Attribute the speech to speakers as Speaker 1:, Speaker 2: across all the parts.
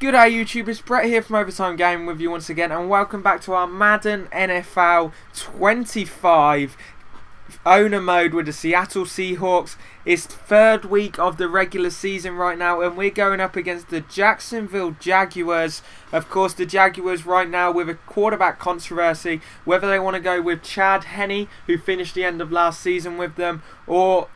Speaker 1: Good day YouTube, it's Brett here from Overtime Gaming with you once again, and welcome back to our Madden NFL 25 owner mode with the Seattle Seahawks. It's third week of the regular season right now, and we're going up against the Jacksonville Jaguars. Of course, the Jaguars right now with a quarterback controversy, whether they want to go with Chad Henne, who finished the end of last season with them, or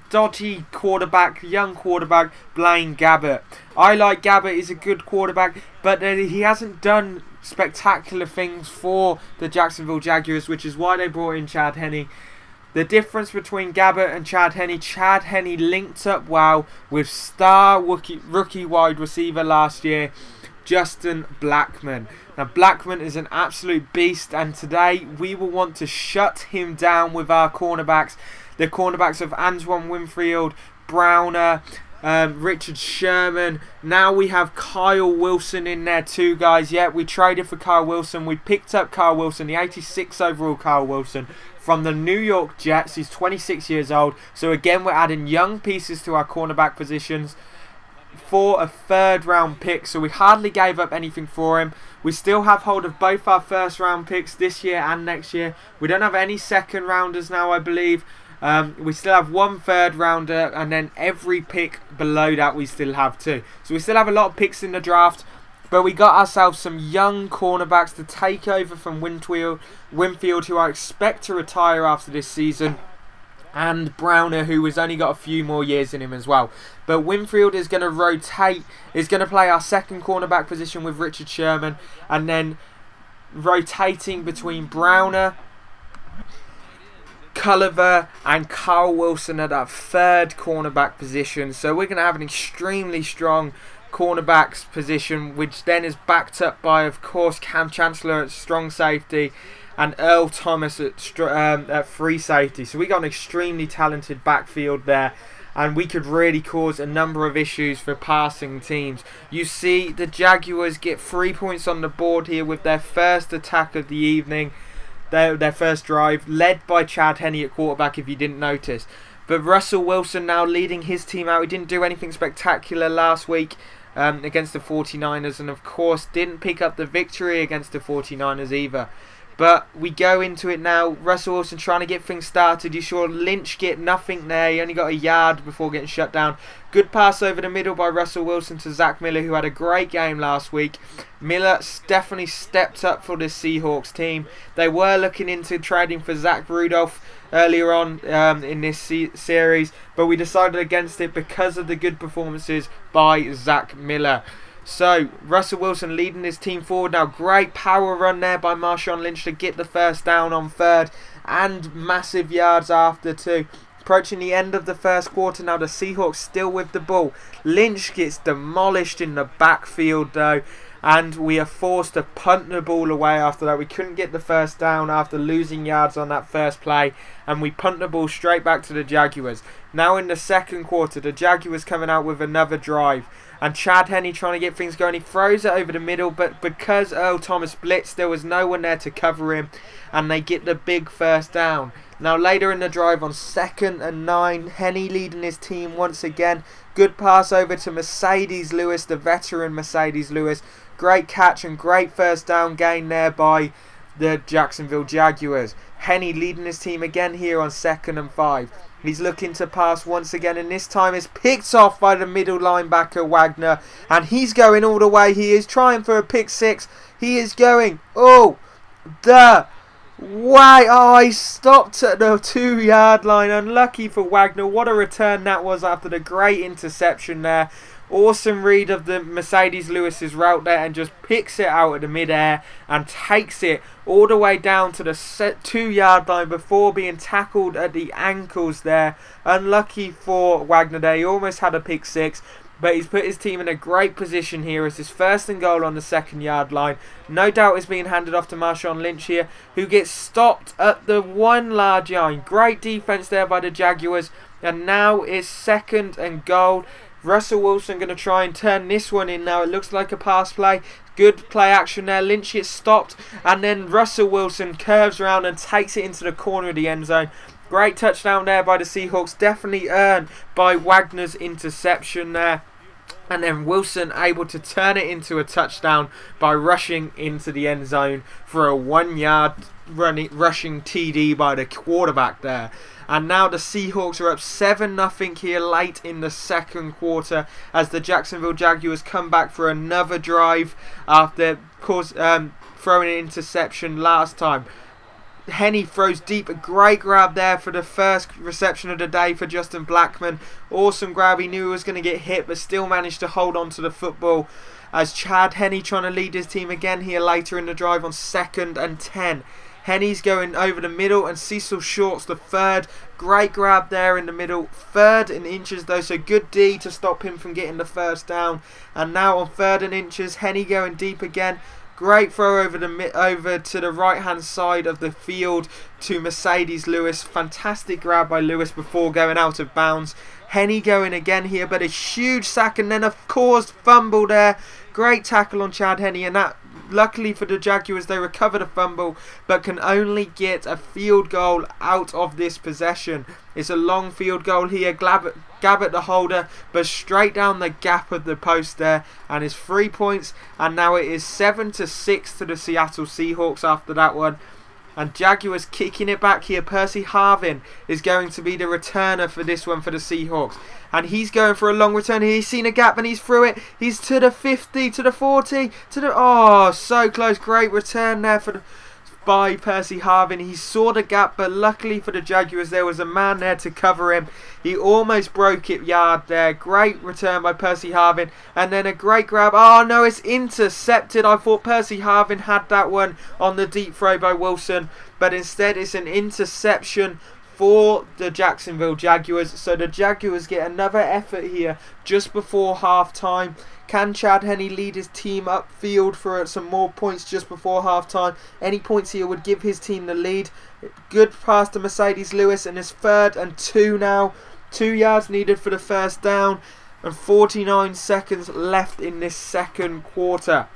Speaker 1: dodgy quarterback, young quarterback, Blaine Gabbert. I like Gabbert, he's a good quarterback, but he hasn't done spectacular things for the Jacksonville Jaguars, which is why they brought in Chad Henne. The difference between Gabbert and Chad Henne linked up well with star rookie wide receiver last year, Justin Blackmon. Now, Blackmon is an absolute beast, and today we will want to shut him down with our cornerbacks. The cornerbacks of Antoine Winfield, Browner, Richard Sherman. Now we have Kyle Wilson in there too, guys. Yeah, we traded for Kyle Wilson. We picked up Kyle Wilson, the 86 overall Kyle Wilson, from the New York Jets. He's 26 years old. So again, we're adding young pieces to our cornerback positions for a third round pick. So we hardly gave up anything for him. We still have hold of both our first round picks this year and next year. We don't have any second rounders now, I believe. We still have one third rounder, and then every pick below that we still have two. So we still have a lot of picks in the draft, but we got ourselves some young cornerbacks to take over from Winfield, who I expect to retire after this season, and Browner, who has only got a few more years in him as well. But Winfield is going to rotate, is going to play our second cornerback position with Richard Sherman, and then rotating between Browner, Culliver and Kyle Wilson at that third cornerback position. So we're going to have an extremely strong cornerbacks position, which then is backed up by, of course, Cam Chancellor at strong safety and Earl Thomas at free safety. So we got an extremely talented backfield there, and we could really cause a number of issues for passing teams. You see the Jaguars get 3 points on the board here with their first attack of the evening. Their first drive, led by Chad Henne at quarterback, if you didn't notice. But Russell Wilson now leading his team out. He didn't do anything spectacular last week against the 49ers, and of course didn't pick up the victory against the 49ers either. But we go into it now. Russell Wilson trying to get things started. You saw Lynch get nothing there. He only got a yard before getting shut down. Good pass over the middle by Russell Wilson to Zach Miller, who had a great game last week. Miller definitely stepped up for this Seahawks team. They were looking into trading for Zach Rudolph earlier on in this series, but we decided against it because of the good performances by Zach Miller. So, Russell Wilson leading his team forward now. Great power run there by Marshawn Lynch to get the first down on third, and massive yards after too. Approaching the end of the first quarter now, the Seahawks still with the ball. Lynch gets demolished in the backfield though, and we are forced to punt the ball away after that. We couldn't get the first down after losing yards on that first play, and we punt the ball straight back to the Jaguars. Now in the second quarter, the Jaguars coming out with another drive, and Chad Henne trying to get things going. He throws it over the middle, but because Earl Thomas blitzed, there was no one there to cover him, and they get the big first down. Now later in the drive on 2nd and 9, Henne leading his team once again. Good pass over to Mercedes Lewis, the veteran Mercedes Lewis. Great catch and great first down gain there by the Jacksonville Jaguars. Henne leading his team again here on 2nd and 5. He's looking to pass once again, and this time it's picked off by the middle linebacker Wagner, and he's going all the way. He is trying for a pick six. He is going all the way. Oh, he stopped at the 2-yard line. Unlucky for Wagner. What a return that was after the great interception there. Awesome read of the Mercedes Lewis's route there, and just picks it out of the midair and takes it all the way down to the 2-yard line before being tackled at the ankles there. Unlucky for Wagner there. He almost had a pick six, but he's put his team in a great position here as his 1st and goal on the 2nd-yard line. No doubt is being handed off to Marshawn Lynch here, who gets stopped at the 1-yard line. Great defense there by the Jaguars, and now it's 2nd and goal. Russell Wilson going to try and turn this one in now. It looks like a pass play. Good play action there. Lynch gets stopped, and then Russell Wilson curves around and takes it into the corner of the end zone. Great touchdown there by the Seahawks. Definitely earned by Wagner's interception there. And then Wilson able to turn it into a touchdown by rushing into the end zone for a 1 yard rushing TD by the quarterback there. And now the Seahawks are up 7-0 here late in the second quarter as the Jacksonville Jaguars come back for another drive after throwing an interception last time. Henny throws deep, a great grab there for the first reception of the day for Justin Blackman. Awesome grab, he knew he was going to get hit but still managed to hold on to the football as Chad Henne trying to lead his team again here later in the drive on 2nd and 10. Henny's going over the middle and Cecil Short's the third. Great grab there in the middle. 3rd and inches though, so good D to stop him from getting the first down. And now on 3rd and inches, Henny going deep again. Great throw over to the right hand side of the field to Mercedes Lewis. Fantastic grab by Lewis before going out of bounds. Henny going again here, but a huge sack and then a caused fumble there. Great tackle on Chad Henne, and that luckily for the Jaguars they recover the fumble but can only get a field goal out of this possession. It's a long field goal here. Gabbett the holder, but straight down the gap of the post there, and it's 3 points. And now it is 7-6 to the Seattle Seahawks after that one. And Jaguars kicking it back here. Percy Harvin is going to be the returner for this one for the Seahawks. And he's going for a long return here. He's seen a gap and he's through it. He's to the 50, to the 40, to the... Oh, so close. Great return there by Percy Harvin. He saw the gap, but luckily for the Jaguars, there was a man there to cover him. He almost broke it yard there. Great return by Percy Harvin. And then a great grab. Oh, no, it's intercepted. I thought Percy Harvin had that one on the deep throw by Wilson, but instead it's an interception for the Jacksonville Jaguars. So the Jaguars get another effort here just before half time. Can Chad Henne lead his team upfield for some more points just before half time? Any points here would give his team the lead. Good pass to Mercedes Lewis, and it's 3rd and 2 now. 2 yards needed for the first down and 49 seconds left in this second quarter.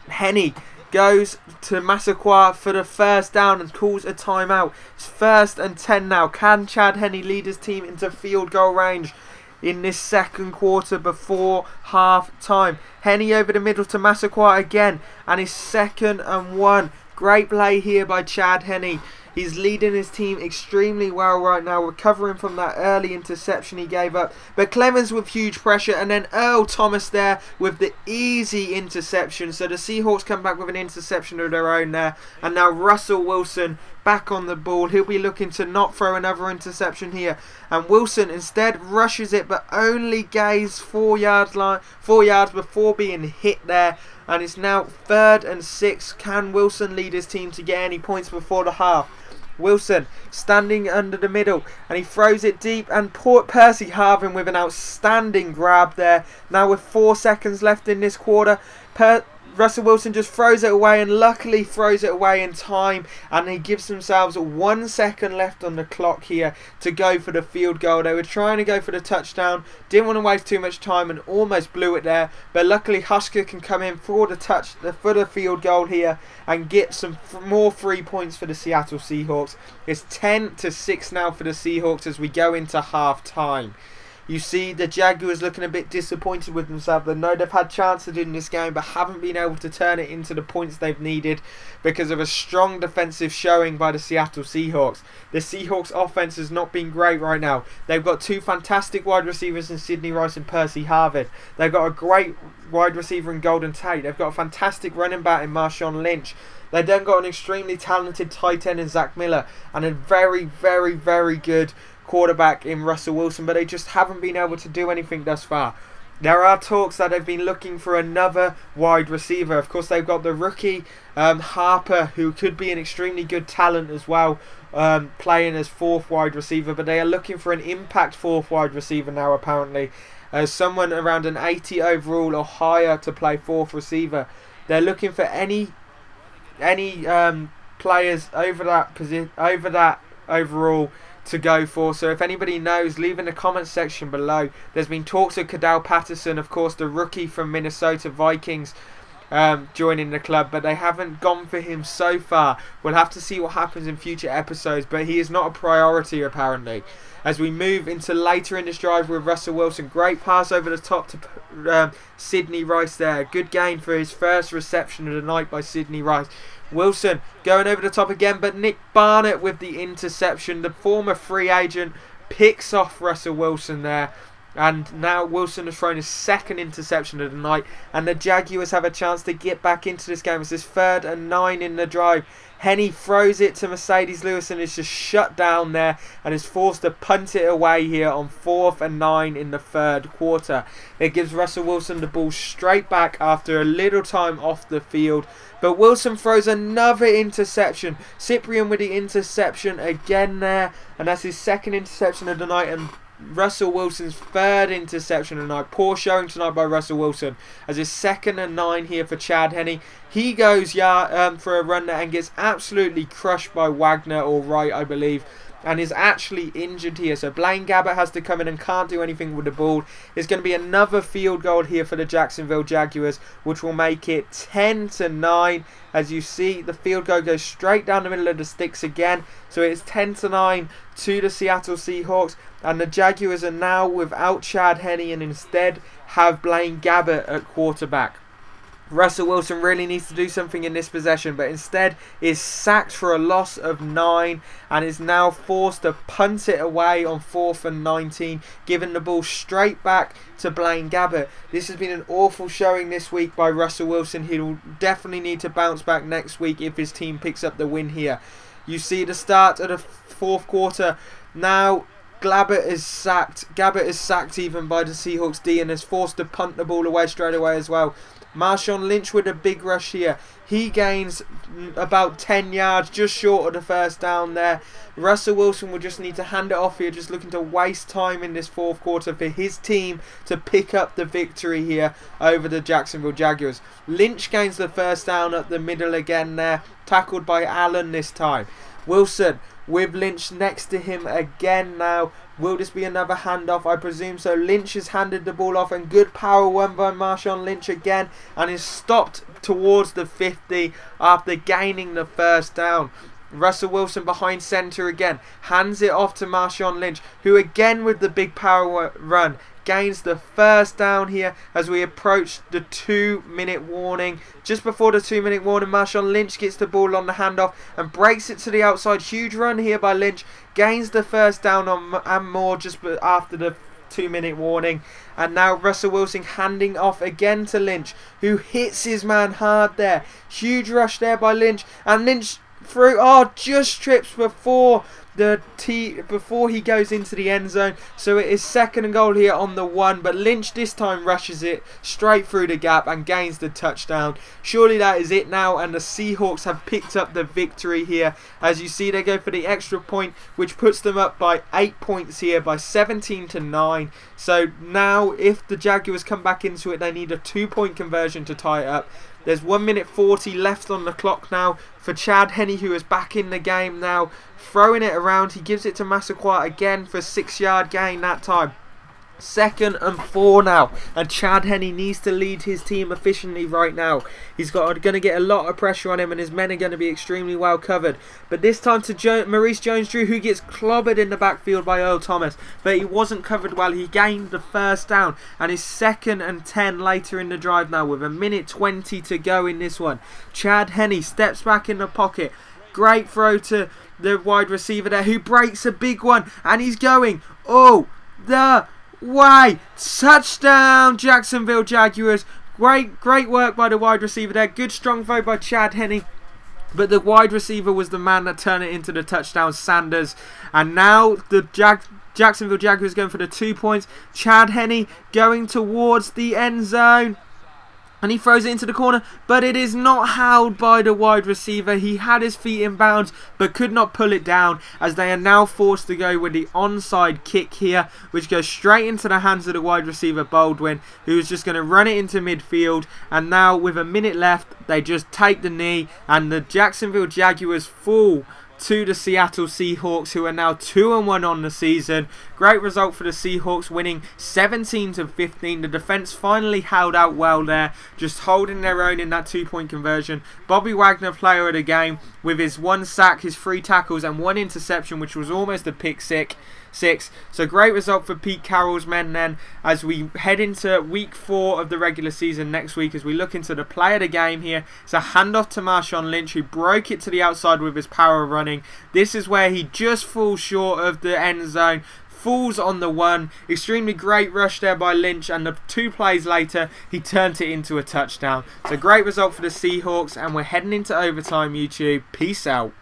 Speaker 1: Henne goes to Massaquoi for the first down and calls a timeout. It's 1st and 10 now. Can Chad Henne lead his team into field goal range in this second quarter before half time? Henne over the middle to Massaquoi again, and it's 2nd and 1. Great play here by Chad Henne. He's leading his team extremely well right now, recovering from that early interception he gave up. But Clemens with huge pressure, and then Earl Thomas there with the easy interception. So the Seahawks come back with an interception of their own there. And now Russell Wilson back on the ball. He'll be looking to not throw another interception here. And Wilson instead rushes it, but only gains 4 yards before being hit there. And it's now 3rd and 6. Can Wilson lead his team to get any points before the half? Wilson standing under the middle, and he throws it deep, and Percy Harvin with an outstanding grab there. Now with 4 seconds left in this quarter, Russell Wilson just throws it away, and luckily throws it away in time, and he gives themselves 1 second left on the clock here to go for the field goal. They were trying to go for the touchdown, didn't want to waste too much time, and almost blew it there, but luckily Husker can come in for the field goal here and get some more 3 points for the Seattle Seahawks. It's 10-6 now for the Seahawks as we go into half time. You see the Jaguars looking a bit disappointed with themselves. They know they've had chances in this game but haven't been able to turn it into the points they've needed because of a strong defensive showing by the Seattle Seahawks. The Seahawks offense has not been great right now. They've got 2 fantastic wide receivers in Sidney Rice and Percy Harvin. They've got a great wide receiver in Golden Tate. They've got a fantastic running back in Marshawn Lynch. They've then got an extremely talented tight end in Zach Miller and a very, very, very good quarterback in Russell Wilson, but they just haven't been able to do anything thus far. There are talks that they've been looking for another wide receiver. Of course, they've got the rookie Harper, who could be an extremely good talent as well, playing as 4th wide receiver, but they are looking for an impact 4th wide receiver now apparently. Someone around an 80 overall or higher to play 4th receiver. They're looking for any players over that overall to go for. So if anybody knows, leave in the comment section below. There's been talks of Kadal Patterson, of course, the rookie from Minnesota Vikings, joining the club, but they haven't gone for him so far. We'll have to see what happens in future episodes, but he is not a priority apparently. As we move into later in this drive with Russell Wilson, great pass over the top to Sidney Rice there. Good gain for his first reception of the night by Sidney Rice. Wilson going over the top again, but Nick Barnett with the interception. The former free agent picks off Russell Wilson there. And now Wilson has thrown his second interception of the night, and the Jaguars have a chance to get back into this game. It's his 3rd and 9 in the drive. Henny throws it to Mercedes Lewis and is just shut down there and is forced to punt it away here on 4th and 9 in the 3rd quarter. It gives Russell Wilson the ball straight back after a little time off the field. But Wilson throws another interception. Cyprian with the interception again there, and that's his 2nd interception of the night, and Russell Wilson's 3rd interception of the night. Poor showing tonight by Russell Wilson as his 2nd and 9 here for Chad Henne. He goes for a run there and gets absolutely crushed by Wagner or Wright, I believe, and is actually injured here. So Blaine Gabbert has to come in and can't do anything with the ball. There's going to be another field goal here for the Jacksonville Jaguars, which will make it 10-9. As you see, the field goal goes straight down the middle of the sticks again. So it's 10-9 to the Seattle Seahawks. And the Jaguars are now without Chad Henne and instead have Blaine Gabbert at quarterback. Russell Wilson really needs to do something in this possession, but instead is sacked for a loss of 9 and is now forced to punt it away on 4th and 19, giving the ball straight back to Blaine Gabbert. This has been an awful showing this week by Russell Wilson. He'll definitely need to bounce back next week if his team picks up the win here. You see the start of the 4th quarter. Now Gabbert is sacked even by the Seahawks D and is forced to punt the ball away straight away as well. Marshawn Lynch with a big rush here. He gains about 10 yards, just short of the first down there. Russell Wilson will just need to hand it off here, just looking to waste time in this 4th quarter for his team to pick up the victory here over the Jacksonville Jaguars. Lynch gains the first down up the middle again there, tackled by Allen this time. Wilson with Lynch next to him again now. Will this be another handoff? I presume so. Lynch has handed the ball off and good power won by Marshawn Lynch again and is stopped towards the 50 after gaining the first down. Russell Wilson behind centre again. Hands it off to Marshawn Lynch, who again with the big power run gains the first down here as we approach the 2-minute warning. Just before the 2-minute warning, Marshawn Lynch gets the ball on the handoff and breaks it to the outside. Huge run here by Lynch. Gains the first down on and more just after the 2-minute warning. And now Russell Wilson handing off again to Lynch, who hits his man hard there. Huge rush there by Lynch. And Lynch through, just trips before he goes into the end zone. So it is 2nd and goal here on the 1, but Lynch this time rushes it straight through the gap and gains the touchdown. Surely that is it now, and the Seahawks have picked up the victory here. As you see, they go for the extra point, which puts them up by 8 points here, by 17-9. So now if the Jaguars come back into it, they need a 2-point conversion to tie it up. There's 1:40 left on the clock now for Chad Henne, who is back in the game now. Throwing it around, he gives it to Massaquoi again for a 6-yard gain that time. 2nd and 4 now, and Chad Henne needs to lead his team efficiently right now. He's going to get a lot of pressure on him, and his men are going to be extremely well covered. But this time to Maurice Jones-Drew, who gets clobbered in the backfield by Earl Thomas, but he wasn't covered well. He gained the first down, and is 2nd and 10 later in the drive now with 1:20 to go in this one. Chad Henne steps back in the pocket. Great throw to the wide receiver there, who breaks a big one, and he's going the way. Touchdown Jacksonville Jaguars. Great work by the wide receiver there. Good strong throw by Chad Henne, but the wide receiver was the man that turned it into the touchdown, Sanders. And now the Jacksonville Jaguars going for the 2 points. Chad Henne going towards the end zone, and he throws it into the corner, but it is not held by the wide receiver. He had his feet in bounds but could not pull it down, as they are now forced to go with the onside kick here, which goes straight into the hands of the wide receiver Baldwin, who is just going to run it into midfield. And now with a minute left, they just take the knee, and the Jacksonville Jaguars fall to the Seattle Seahawks, who are now 2-1 on the season. Great result for the Seahawks, winning 17-15. The defense finally held out well there, just holding their own in that 2-point conversion. Bobby Wagner, player of the game, with his 1 sack, his 3 tackles, and 1 interception, which was almost a pick six. So great result for Pete Carroll's men then, as we head into week 4 of the regular season next week, as we look into the play of the game here. It's a handoff to Marshawn Lynch, who broke it to the outside with his power running. This is where he just falls short of the end zone, falls on the 1. Extremely great rush there by Lynch, and the 2 plays later he turned it into a touchdown. So great result for the Seahawks, and we're heading into overtime. YouTube, peace out.